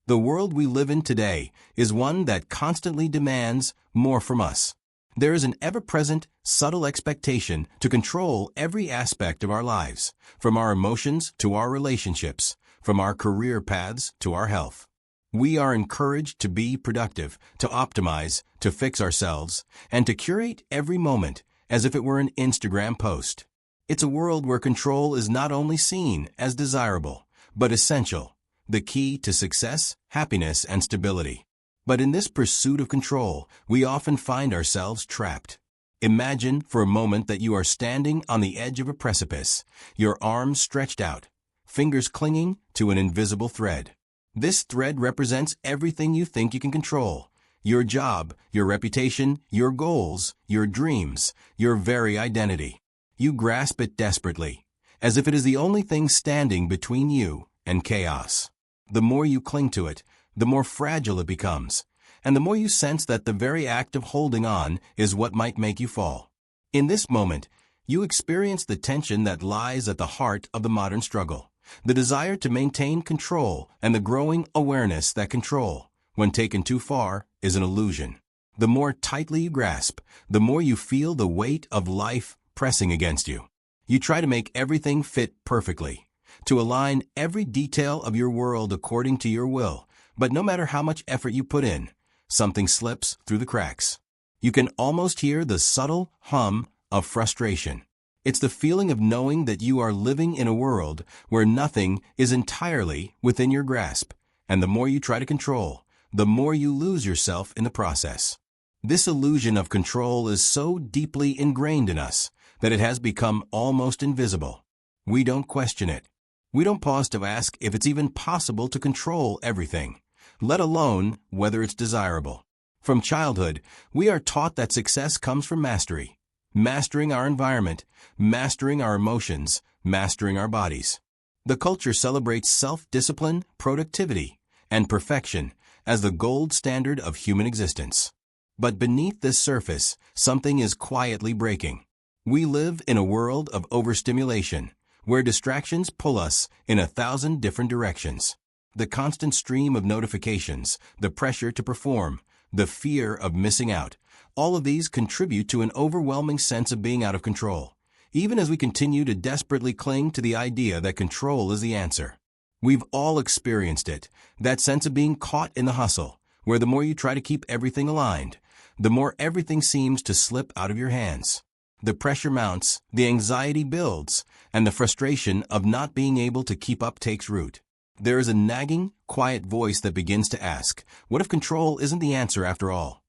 The world we live in today is one that constantly demands more from us. There is an ever-present, subtle expectation to control every aspect of our lives, from our emotions to our relationships, from our career paths to our health. We are encouraged to be productive, to optimize, to fix ourselves, and to curate every moment as if it were an Instagram post. It's a world where control is not only seen as desirable, but essential, the key to success, happiness, and stability. But in this pursuit of control, we often find ourselves trapped. Imagine for a moment that you are standing on the edge of a precipice, your arms stretched out, fingers clinging to an invisible thread. This thread represents everything you think you can control: your job, your reputation, your goals, your dreams, your very identity. You grasp it desperately, as if it is the only thing standing between you and chaos. The more you cling to it, the more fragile it becomes, and the more you sense that the very act of holding on is what might make you fall. In this moment, you experience the tension that lies at the heart of the modern struggle, the desire to maintain control and the growing awareness that control, when taken too far, is an illusion. The more tightly you grasp, the more you feel the weight of life pressing against you. You try to make everything fit perfectly, to align every detail of your world according to your will, but no matter how much effort you put in, something slips through the cracks. You can almost hear the subtle hum of frustration. It's the feeling of knowing that you are living in a world where nothing is entirely within your grasp, and the more you try to control, the more you lose yourself in the process. This illusion of control is so deeply ingrained in us that it has become almost invisible. We don't question it. We don't pause to ask if it's even possible to control everything, let alone whether it's desirable. From childhood, we are taught that success comes from mastery, mastering our environment, mastering our emotions, mastering our bodies. The culture celebrates self-discipline, productivity, and perfection as the gold standard of human existence. But beneath this surface, something is quietly breaking. We live in a world of overstimulation, where distractions pull us in 1,000 different directions. The constant stream of notifications, the pressure to perform, the fear of missing out, all of these contribute to an overwhelming sense of being out of control, even as we continue to desperately cling to the idea that control is the answer. We've all experienced it, that sense of being caught in the hustle, where the more you try to keep everything aligned, the more everything seems to slip out of your hands. The pressure mounts, the anxiety builds, and the frustration of not being able to keep up takes root. There is a nagging, quiet voice that begins to ask, what if control isn't the answer after all?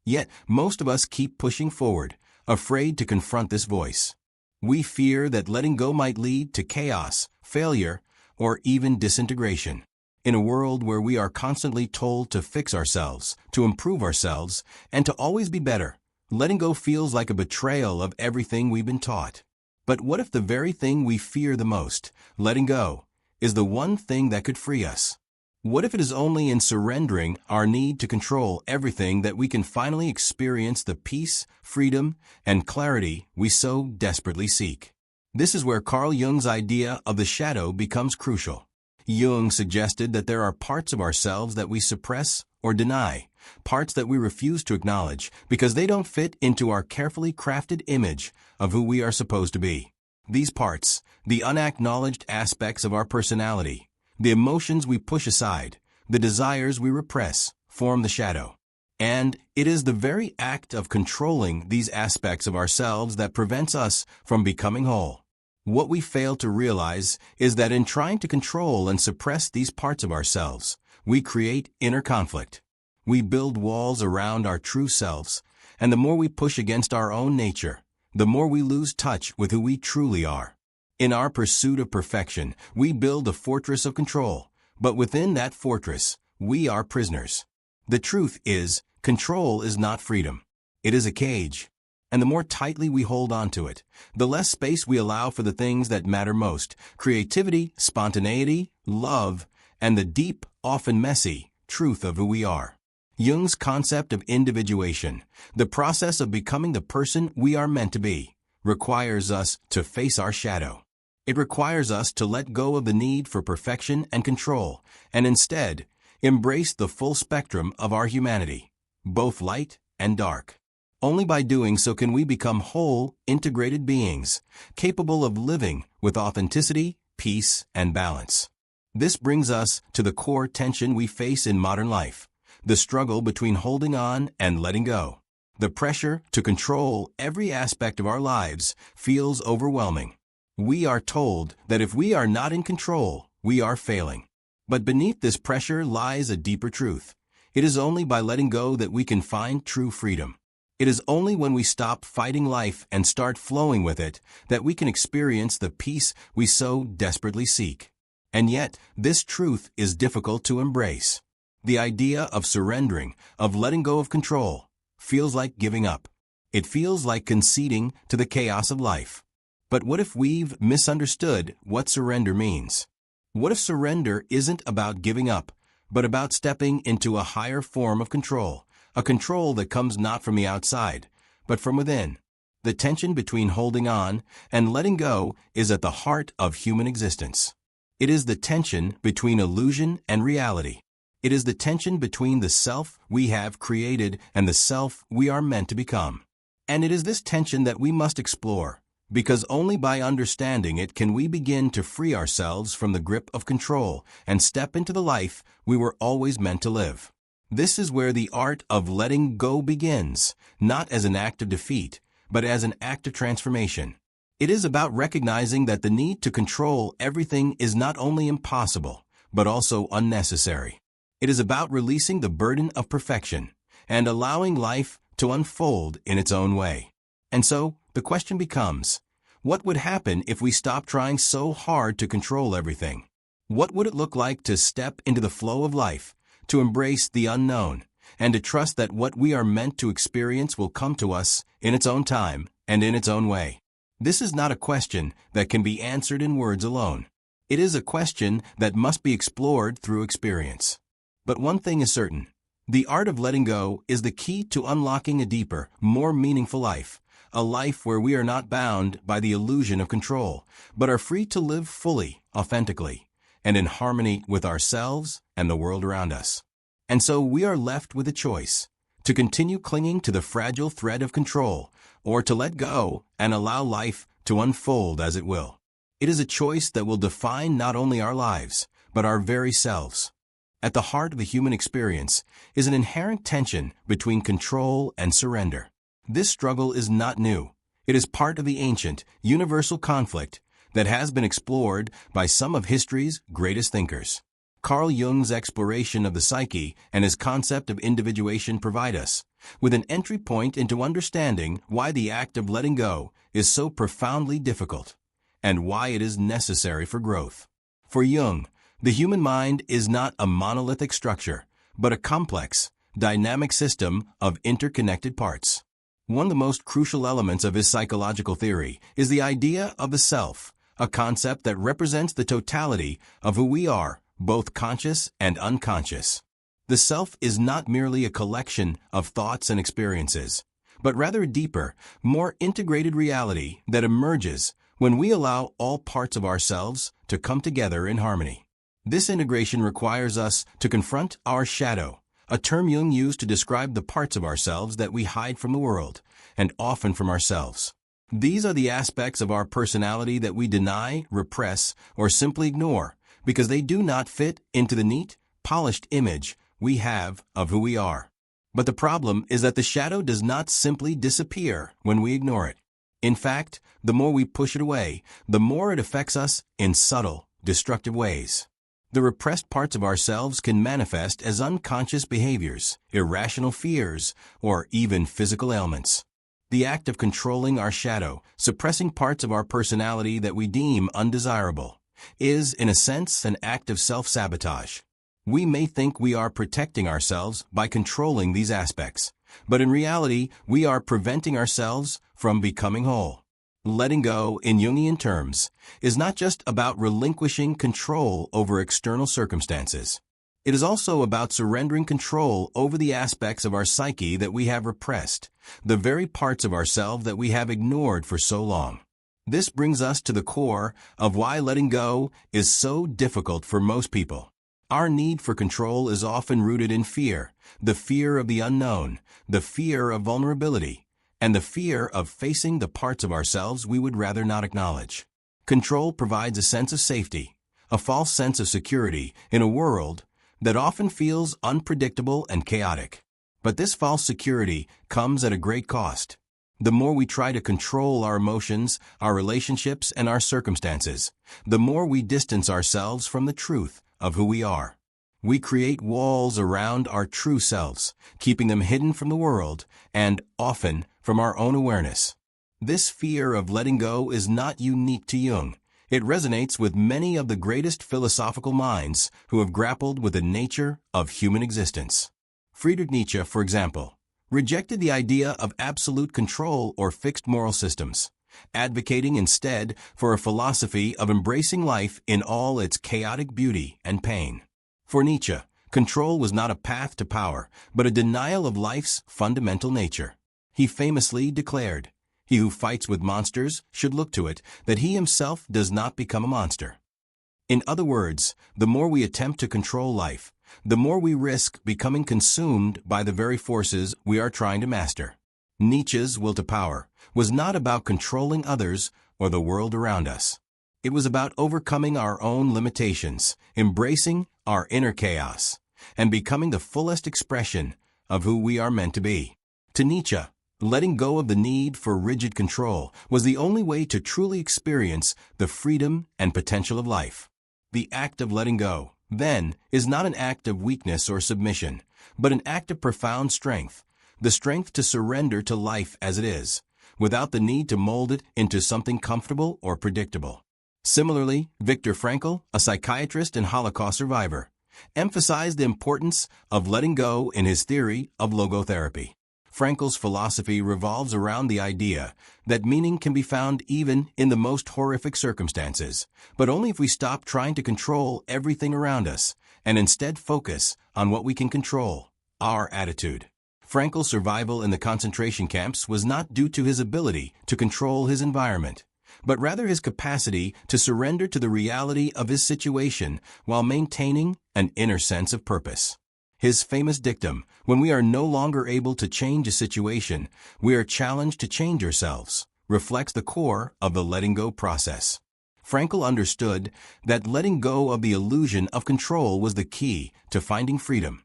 Yet, most of us keep pushing forward, afraid to confront this voice. We fear that letting go might lead to chaos, failure, or even disintegration. In a world where we are constantly told to fix ourselves, to improve ourselves, and to always be better, letting go feels like a betrayal of everything we've been taught. But what if the very thing we fear the most, letting go, is the one thing that could free us? What if it is only in surrendering our need to control everything that we can finally experience the peace, freedom, and clarity we so desperately seek? This is where Carl Jung's idea of the shadow becomes crucial. Jung suggested that there are parts of ourselves that we suppress or deny, parts that we refuse to acknowledge because they don't fit into our carefully crafted image of who we are supposed to be. These parts, the unacknowledged aspects of our personality, the emotions we push aside, the desires we repress, form the shadow. And it is the very act of controlling these aspects of ourselves that prevents us from becoming whole. What we fail to realize is that in trying to control and suppress these parts of ourselves, we create inner conflict. We build walls around our true selves, and the more we push against our own nature, the more we lose touch with who we truly are. In our pursuit of perfection, we build a fortress of control, but within that fortress, we are prisoners. The truth is, control is not freedom. It is a cage. And the more tightly we hold on to it, the less space we allow for the things that matter most: creativity, spontaneity, love, and the deep, often messy, truth of who we are. Jung's concept of individuation, the process of becoming the person we are meant to be, requires us to face our shadow. It requires us to let go of the need for perfection and control, and instead, embrace the full spectrum of our humanity, both light and dark. Only by doing so can we become whole, integrated beings, capable of living with authenticity, peace, and balance. This brings us to the core tension we face in modern life, the struggle between holding on and letting go. The pressure to control every aspect of our lives feels overwhelming. We are told that if we are not in control, we are failing. But beneath this pressure lies a deeper truth. It is only by letting go that we can find true freedom. It is only when we stop fighting life and start flowing with it that we can experience the peace we so desperately seek. And yet, this truth is difficult to embrace. The idea of surrendering, of letting go of control, feels like giving up. It feels like conceding to the chaos of life. But what if we've misunderstood what surrender means? What if surrender isn't about giving up, but about stepping into a higher form of control? A control that comes not from the outside, but from within. The tension between holding on and letting go is at the heart of human existence. It is the tension between illusion and reality. It is the tension between the self we have created and the self we are meant to become. And it is this tension that we must explore, because only by understanding it can we begin to free ourselves from the grip of control and step into the life we were always meant to live. This is where the art of letting go begins, not as an act of defeat, but as an act of transformation. It is about recognizing that the need to control everything is not only impossible, but also unnecessary. It is about releasing the burden of perfection and allowing life to unfold in its own way. And so, the question becomes, what would happen if we stopped trying so hard to control everything? What would it look like to step into the flow of life, to embrace the unknown, and to trust that what we are meant to experience will come to us in its own time and in its own way? This is not a question that can be answered in words alone. It is a question that must be explored through experience. But one thing is certain. The art of letting go is the key to unlocking a deeper, more meaningful life, a life where we are not bound by the illusion of control, but are free to live fully, authentically, and in harmony with ourselves and the world around us. And so we are left with a choice, to continue clinging to the fragile thread of control, or to let go and allow life to unfold as it will. It is a choice that will define not only our lives, but our very selves. At the heart of the human experience is an inherent tension between control and surrender. This struggle is not new. It is part of the ancient, universal conflict that has been explored by some of history's greatest thinkers. Carl Jung's exploration of the psyche and his concept of individuation provide us with an entry point into understanding why the act of letting go is so profoundly difficult and why it is necessary for growth. For Jung, the human mind is not a monolithic structure, but a complex, dynamic system of interconnected parts. One of the most crucial elements of his psychological theory is the idea of the self, a concept that represents the totality of who we are, both conscious and unconscious. The self is not merely a collection of thoughts and experiences, but rather a deeper, more integrated reality that emerges when we allow all parts of ourselves to come together in harmony. This integration requires us to confront our shadow, a term Jung used to describe the parts of ourselves that we hide from the world, and often from ourselves. These are the aspects of our personality that we deny, repress, or simply ignore, because they do not fit into the neat, polished image we have of who we are. But the problem is that the shadow does not simply disappear when we ignore it. In fact, the more we push it away, the more it affects us in subtle, destructive ways. The repressed parts of ourselves can manifest as unconscious behaviors, irrational fears, or even physical ailments. The act of controlling our shadow, suppressing parts of our personality that we deem undesirable, is, in a sense, an act of self-sabotage. We may think we are protecting ourselves by controlling these aspects, but in reality, we are preventing ourselves from becoming whole. Letting go, in Jungian terms, is not just about relinquishing control over external circumstances. It is also about surrendering control over the aspects of our psyche that we have repressed, the very parts of ourselves that we have ignored for so long. This brings us to the core of why letting go is so difficult for most people. Our need for control is often rooted in fear, the fear of the unknown, the fear of vulnerability, and the fear of facing the parts of ourselves we would rather not acknowledge. Control provides a sense of safety, a false sense of security in a world that often feels unpredictable and chaotic. But this false security comes at a great cost. The more we try to control our emotions, our relationships, and our circumstances, the more we distance ourselves from the truth of who we are. We create walls around our true selves, keeping them hidden from the world and, often, from our own awareness. This fear of letting go is not unique to Jung. It resonates with many of the greatest philosophical minds who have grappled with the nature of human existence. Friedrich Nietzsche, for example, rejected the idea of absolute control or fixed moral systems, advocating instead for a philosophy of embracing life in all its chaotic beauty and pain. For Nietzsche, control was not a path to power, but a denial of life's fundamental nature. He famously declared, "He who fights with monsters should look to it that he himself does not become a monster." In other words, the more we attempt to control life, the more we risk becoming consumed by the very forces we are trying to master. Nietzsche's will to power was not about controlling others or the world around us. It was about overcoming our own limitations, embracing our inner chaos, and becoming the fullest expression of who we are meant to be. To Nietzsche, letting go of the need for rigid control was the only way to truly experience the freedom and potential of life. The act of letting go, then, is not an act of weakness or submission, but an act of profound strength, the strength to surrender to life as it is, without the need to mold it into something comfortable or predictable. Similarly, Viktor Frankl, a psychiatrist and Holocaust survivor, emphasized the importance of letting go in his theory of logotherapy. Frankl's philosophy revolves around the idea that meaning can be found even in the most horrific circumstances, but only if we stop trying to control everything around us and instead focus on what we can control, our attitude. Frankl's survival in the concentration camps was not due to his ability to control his environment, but rather his capacity to surrender to the reality of his situation while maintaining an inner sense of purpose. His famous dictum, "When we are no longer able to change a situation, we are challenged to change ourselves," reflects the core of the letting go process. Frankl understood that letting go of the illusion of control was the key to finding freedom,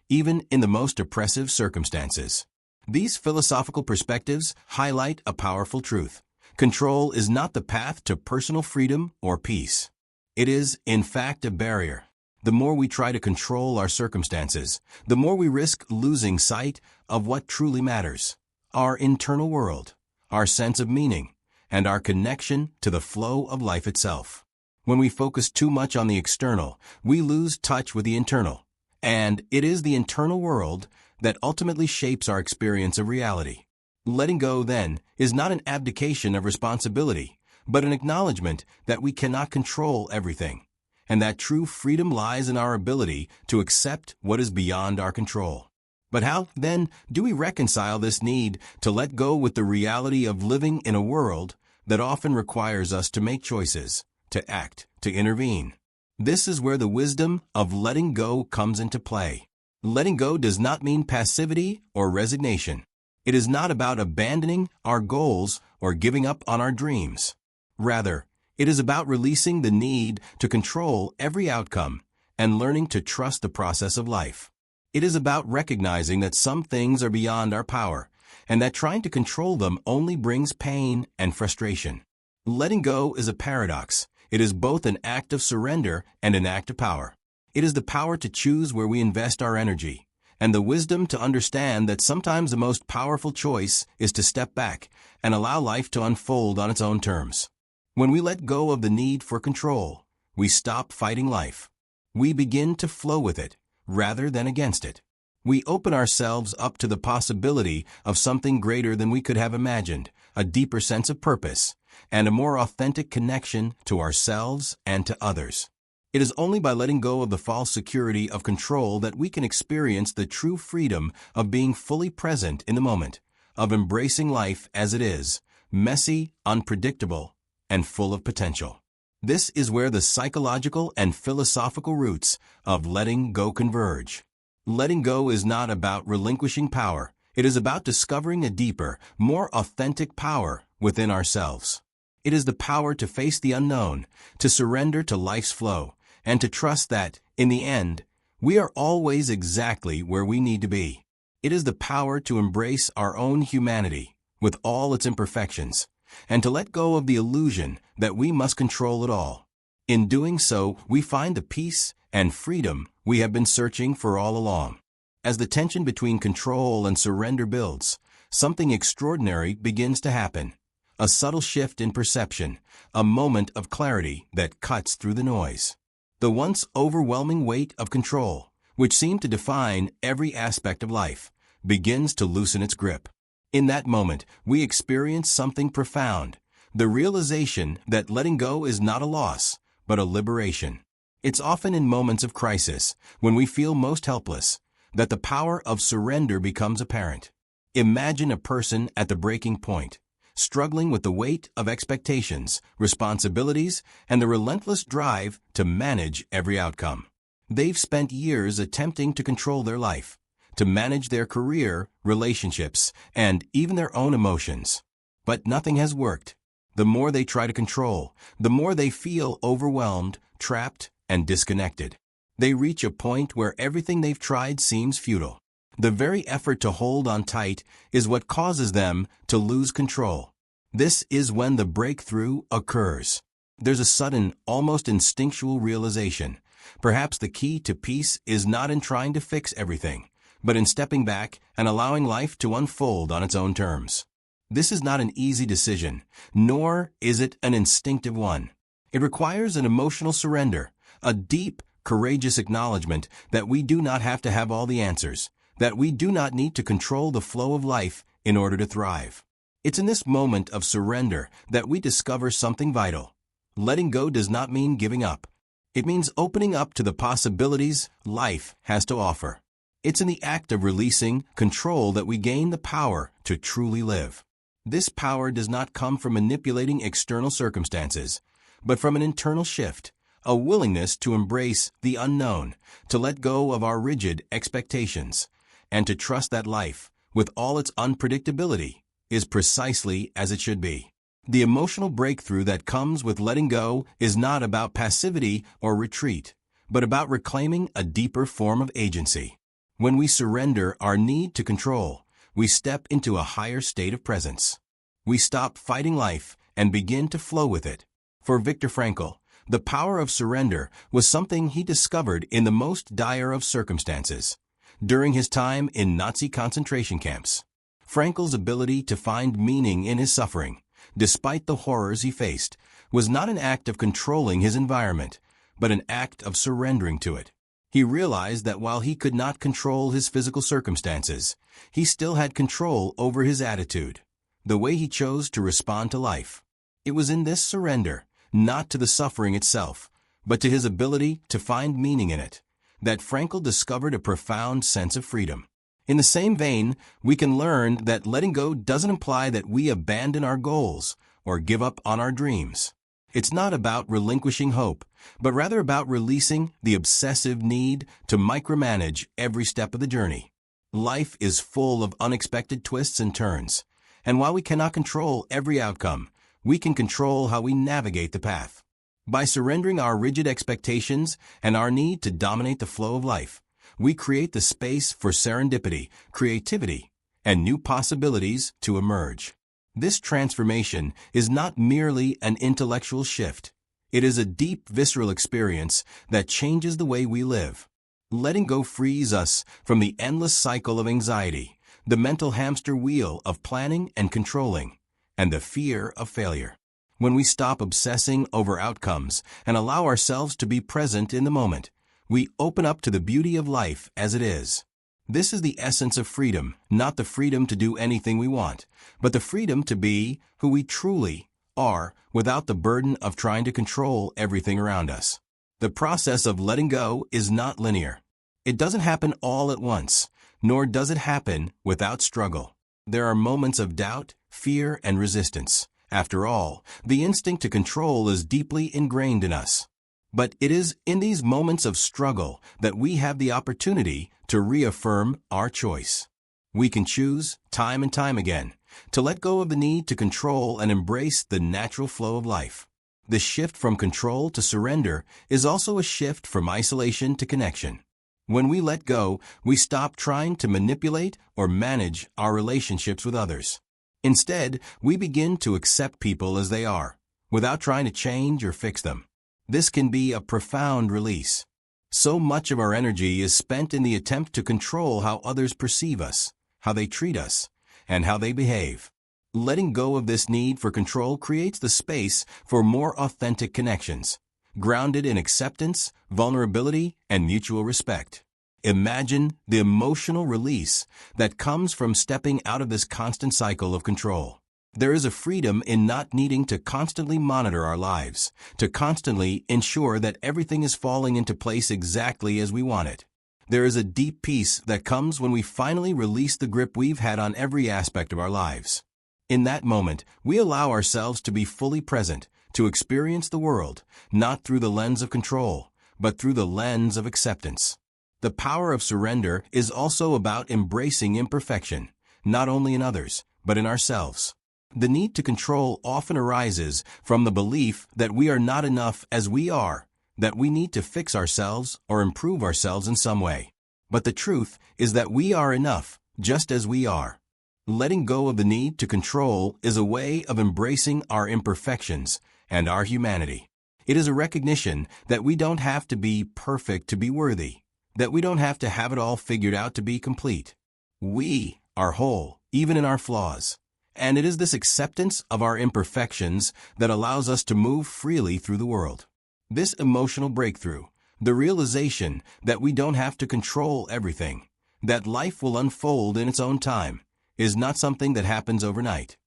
even in the most oppressive circumstances. These philosophical perspectives highlight a powerful truth. Control is not the path to personal freedom or peace. It is, in fact, a barrier. The more we try to control our circumstances, the more we risk losing sight of what truly matters: our internal world, our sense of meaning, and our connection to the flow of life itself. When we focus too much on the external, we lose touch with the internal, and it is the internal world that ultimately shapes our experience of reality. Letting go, then, is not an abdication of responsibility, but an acknowledgement that we cannot control everything, and that true freedom lies in our ability to accept what is beyond our control. But how, then, do we reconcile this need to let go with the reality of living in a world that often requires us to make choices, to act, to intervene? This is where the wisdom of letting go comes into play. Letting go does not mean passivity or resignation. It is not about abandoning our goals or giving up on our dreams. Rather, it is about releasing the need to control every outcome and learning to trust the process of life. It is about recognizing that some things are beyond our power and that trying to control them only brings pain and frustration. Letting go is a paradox. It is both an act of surrender and an act of power. It is the power to choose where we invest our energy, and the wisdom to understand that sometimes the most powerful choice is to step back and allow life to unfold on its own terms. When we let go of the need for control, we stop fighting life. We begin to flow with it, rather than against it. We open ourselves up to the possibility of something greater than we could have imagined, a deeper sense of purpose, and a more authentic connection to ourselves and to others. It is only by letting go of the false security of control that we can experience the true freedom of being fully present in the moment, of embracing life as it is, messy, unpredictable, and full of potential. This is where the psychological and philosophical roots of letting go converge. Letting go is not about relinquishing power. It is about discovering a deeper, more authentic power within ourselves. It is the power to face the unknown, to surrender to life's flow, and to trust that, in the end, we are always exactly where we need to be. It is the power to embrace our own humanity, with all its imperfections, and to let go of the illusion that we must control it all. In doing so, we find the peace and freedom we have been searching for all along. As the tension between control and surrender builds, something extraordinary begins to happen. A subtle shift in perception, a moment of clarity that cuts through the noise. The once overwhelming weight of control, which seemed to define every aspect of life, begins to loosen its grip. In that moment, we experience something profound, the realization that letting go is not a loss, but a liberation. It's often in moments of crisis, when we feel most helpless, that the power of surrender becomes apparent. Imagine a person at the breaking point, struggling with the weight of expectations, responsibilities, and the relentless drive to manage every outcome. They've spent years attempting to control their life, to manage their career, relationships, and even their own emotions. But nothing has worked. The more they try to control, the more they feel overwhelmed, trapped, and disconnected. They reach a point where everything they've tried seems futile. The very effort to hold on tight is what causes them to lose control. This is when the breakthrough occurs. There's a sudden, almost instinctual realization. Perhaps the key to peace is not in trying to fix everything, but in stepping back and allowing life to unfold on its own terms. This is not an easy decision, nor is it an instinctive one. It requires an emotional surrender, a deep, courageous acknowledgement that we do not have to have all the answers, that we do not need to control the flow of life in order to thrive. It's in this moment of surrender that we discover something vital. Letting go does not mean giving up. It means opening up to the possibilities life has to offer. It's in the act of releasing control that we gain the power to truly live. This power does not come from manipulating external circumstances, but from an internal shift, a willingness to embrace the unknown, to let go of our rigid expectations, and to trust that life, with all its unpredictability, is precisely as it should be. The emotional breakthrough that comes with letting go is not about passivity or retreat, but about reclaiming a deeper form of agency. When we surrender our need to control, we step into a higher state of presence. We stop fighting life and begin to flow with it. For Viktor Frankl, the power of surrender was something he discovered in the most dire of circumstances. During his time in Nazi concentration camps, Frankl's ability to find meaning in his suffering, despite the horrors he faced, was not an act of controlling his environment, but an act of surrendering to it. He realized that while he could not control his physical circumstances, he still had control over his attitude, the way he chose to respond to life. It was in this surrender, not to the suffering itself, but to his ability to find meaning in it, that Frankl discovered a profound sense of freedom. In the same vein, we can learn that letting go doesn't imply that we abandon our goals or give up on our dreams. It's not about relinquishing hope, but rather about releasing the obsessive need to micromanage every step of the journey. Life is full of unexpected twists and turns, and while we cannot control every outcome, we can control how we navigate the path. By surrendering our rigid expectations and our need to dominate the flow of life, we create the space for serendipity, creativity, and new possibilities to emerge. This transformation is not merely an intellectual shift. It is a deep, visceral experience that changes the way we live. Letting go frees us from the endless cycle of anxiety, the mental hamster wheel of planning and controlling, and the fear of failure. When we stop obsessing over outcomes and allow ourselves to be present in the moment, we open up to the beauty of life as it is. This is the essence of freedom, not the freedom to do anything we want, but the freedom to be who we truly are without the burden of trying to control everything around us. The process of letting go is not linear. It doesn't happen all at once, nor does it happen without struggle. There are moments of doubt, fear, and resistance, After all, the instinct to control is deeply ingrained in us. But it is in these moments of struggle that we have the opportunity to reaffirm our choice. We can choose, time and time again, to let go of the need to control and embrace the natural flow of life. The shift from control to surrender is also a shift from isolation to connection. When we let go, we stop trying to manipulate or manage our relationships with others. Instead, we begin to accept people as they are, without trying to change or fix them. This can be a profound release. So much of our energy is spent in the attempt to control how others perceive us, how they treat us, and how they behave. Letting go of this need for control creates the space for more authentic connections, grounded in acceptance, vulnerability, and mutual respect. Imagine the emotional release that comes from stepping out of this constant cycle of control. There is a freedom in not needing to constantly monitor our lives, to constantly ensure that everything is falling into place exactly as we want it. There is a deep peace that comes when we finally release the grip we've had on every aspect of our lives. In that moment, we allow ourselves to be fully present, to experience the world, not through the lens of control, but through the lens of acceptance. The power of surrender is also about embracing imperfection, not only in others, but in ourselves. The need to control often arises from the belief that we are not enough as we are, that we need to fix ourselves or improve ourselves in some way. But the truth is that we are enough, just as we are. Letting go of the need to control is a way of embracing our imperfections and our humanity. It is a recognition that we don't have to be perfect to be worthy, that we don't have to have it all figured out to be complete. We are whole, even in our flaws. And it is this acceptance of our imperfections that allows us to move freely through the world. This emotional breakthrough, the realization that we don't have to control everything, that life will unfold in its own time, is not something that happens overnight.